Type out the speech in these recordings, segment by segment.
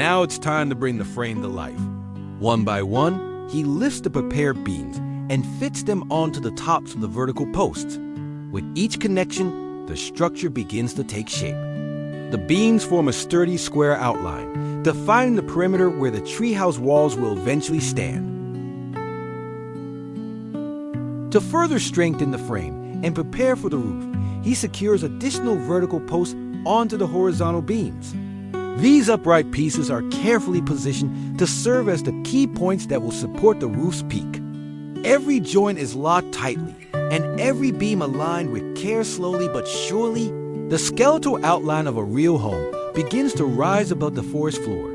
Now it's time to bring the frame to life. One by one, he lifts the prepared beams and fits them onto the tops of the vertical posts. With each connection, the structure begins to take shape. The beams form a sturdy square outline, defining the perimeter where the treehouse walls will eventually stand. To further strengthen the frame and prepare for the roof, he secures additional vertical posts onto the horizontal beams. These upright pieces are carefully positioned to serve as the key points that will support the roof's peak. Every joint is locked tightly, and every beam aligned with care. Slowly but surely, the skeletal outline of a real home begins to rise above the forest floor.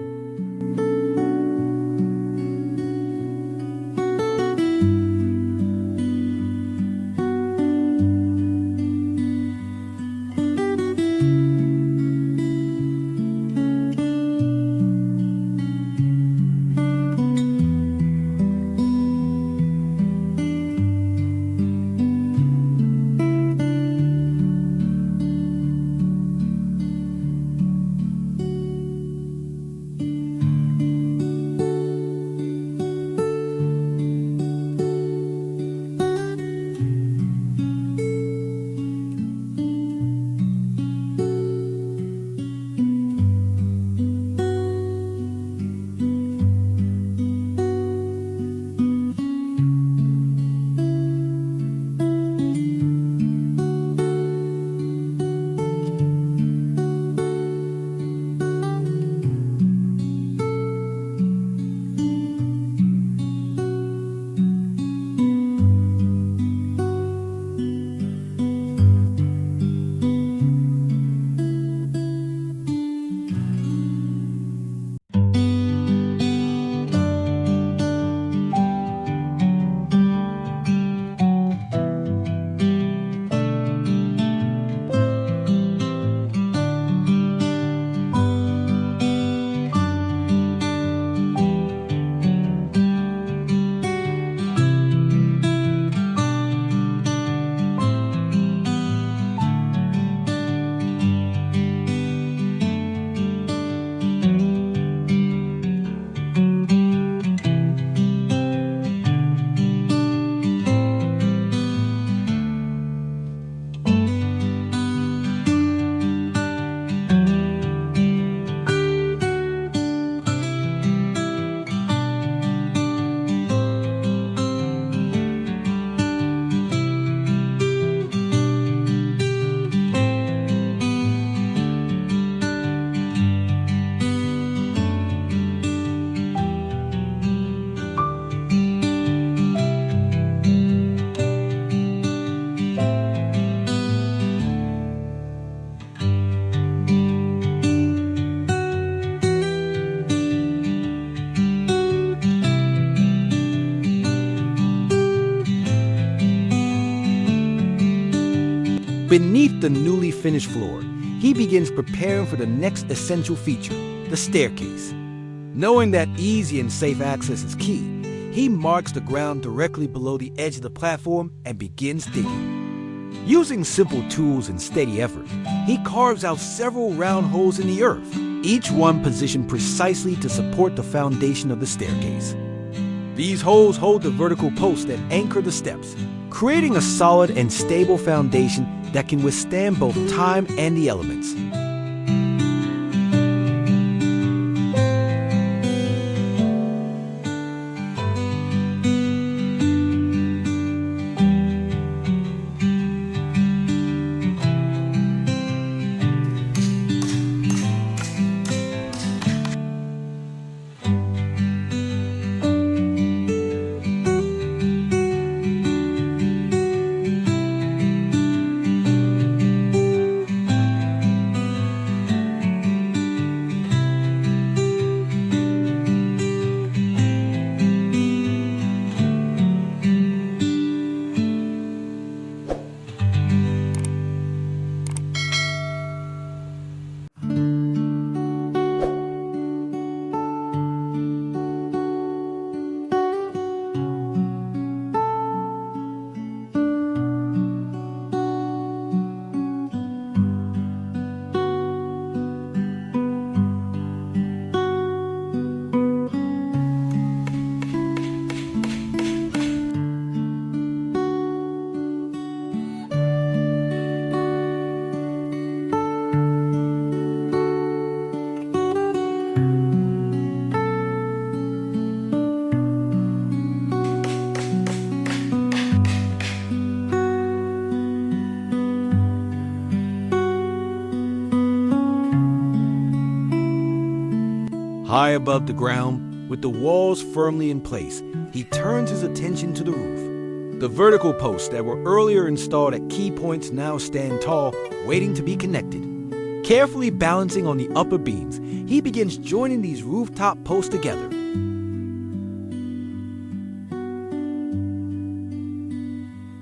Beneath the newly finished floor, he begins preparing for the next essential feature, the staircase. Knowing that easy and safe access is key, he marks the ground directly below the edge of the platform and begins digging. Using simple tools and steady effort, he carves out several round holes in the earth, each one positioned precisely to support the foundation of the staircase. These holes hold the vertical posts that anchor the steps, creating a solid and stable foundation that can withstand both time and the elements. High above the ground, with the walls firmly in place, he turns his attention to the roof. The vertical posts that were earlier installed at key points now stand tall, waiting to be connected. Carefully balancing on the upper beams, he begins joining these rooftop posts together.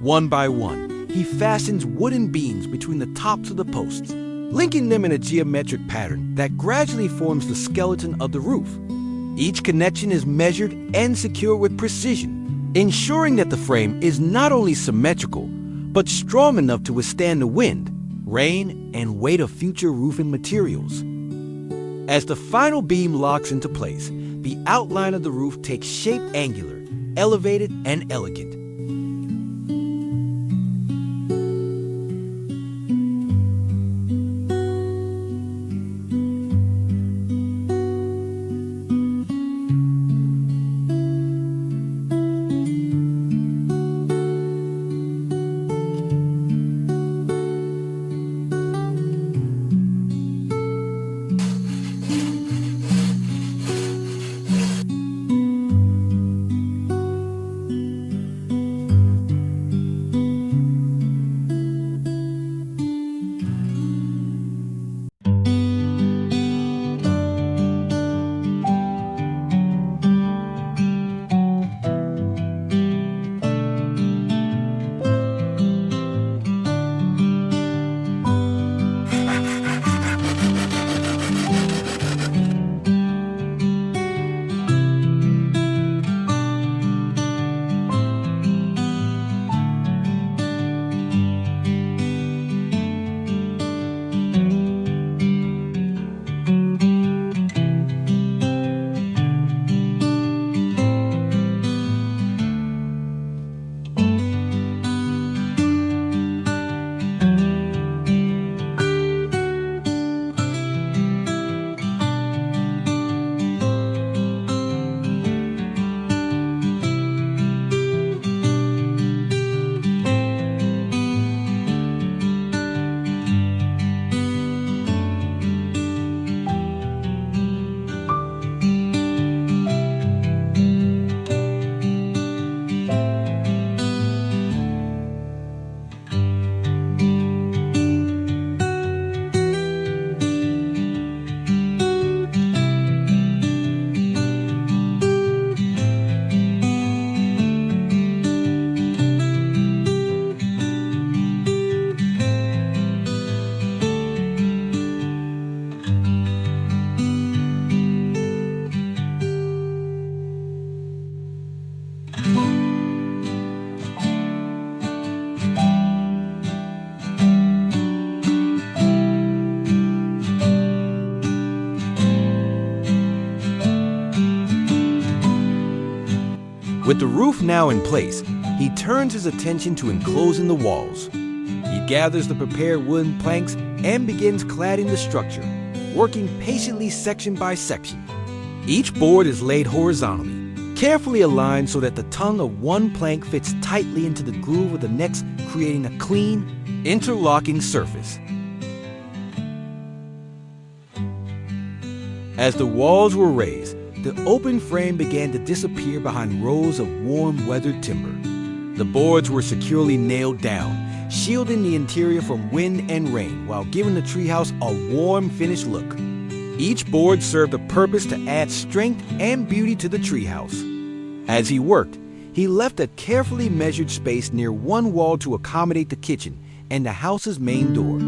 One by one, he fastens wooden beams between the tops of the posts, linking them in a geometric pattern that gradually forms the skeleton of the roof. Each connection is measured and secured with precision, ensuring that the frame is not only symmetrical, but strong enough to withstand the wind, rain, and weight of future roofing materials. As the final beam locks into place, the outline of the roof takes shape angular, elevated, and elegant. With the roof now in place, he turns his attention to enclosing the walls. He gathers the prepared wooden planks and begins cladding the structure, working patiently section by section. Each board is laid horizontally, carefully aligned so that the tongue of one plank fits tightly into the groove of the next, creating a clean, interlocking surface. As the walls were raised, the open frame began to disappear behind rows of warm, weathered timber. The boards were securely nailed down, shielding the interior from wind and rain while giving the treehouse a warm, finished look. Each board served a purpose to add strength and beauty to the treehouse. As he worked, he left a carefully measured space near one wall to accommodate the kitchen and the house's main door.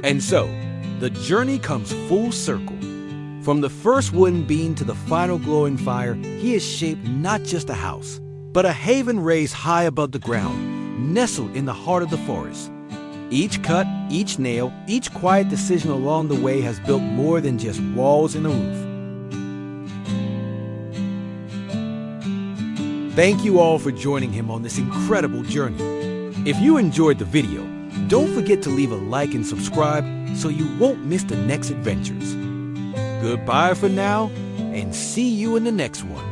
And so, the journey comes full circle. From the first wooden beam to the final glowing fire, he has shaped not just a house, but a haven raised high above the ground, nestled in the heart of the forest. Each cut, each nail, each quiet decision along the way has built more than just walls and a roof. Thank you all for joining him on this incredible journey. If you enjoyed the video, don't forget to leave a like and subscribe so you won't miss the next adventures. Goodbye for now, and see you in the next one.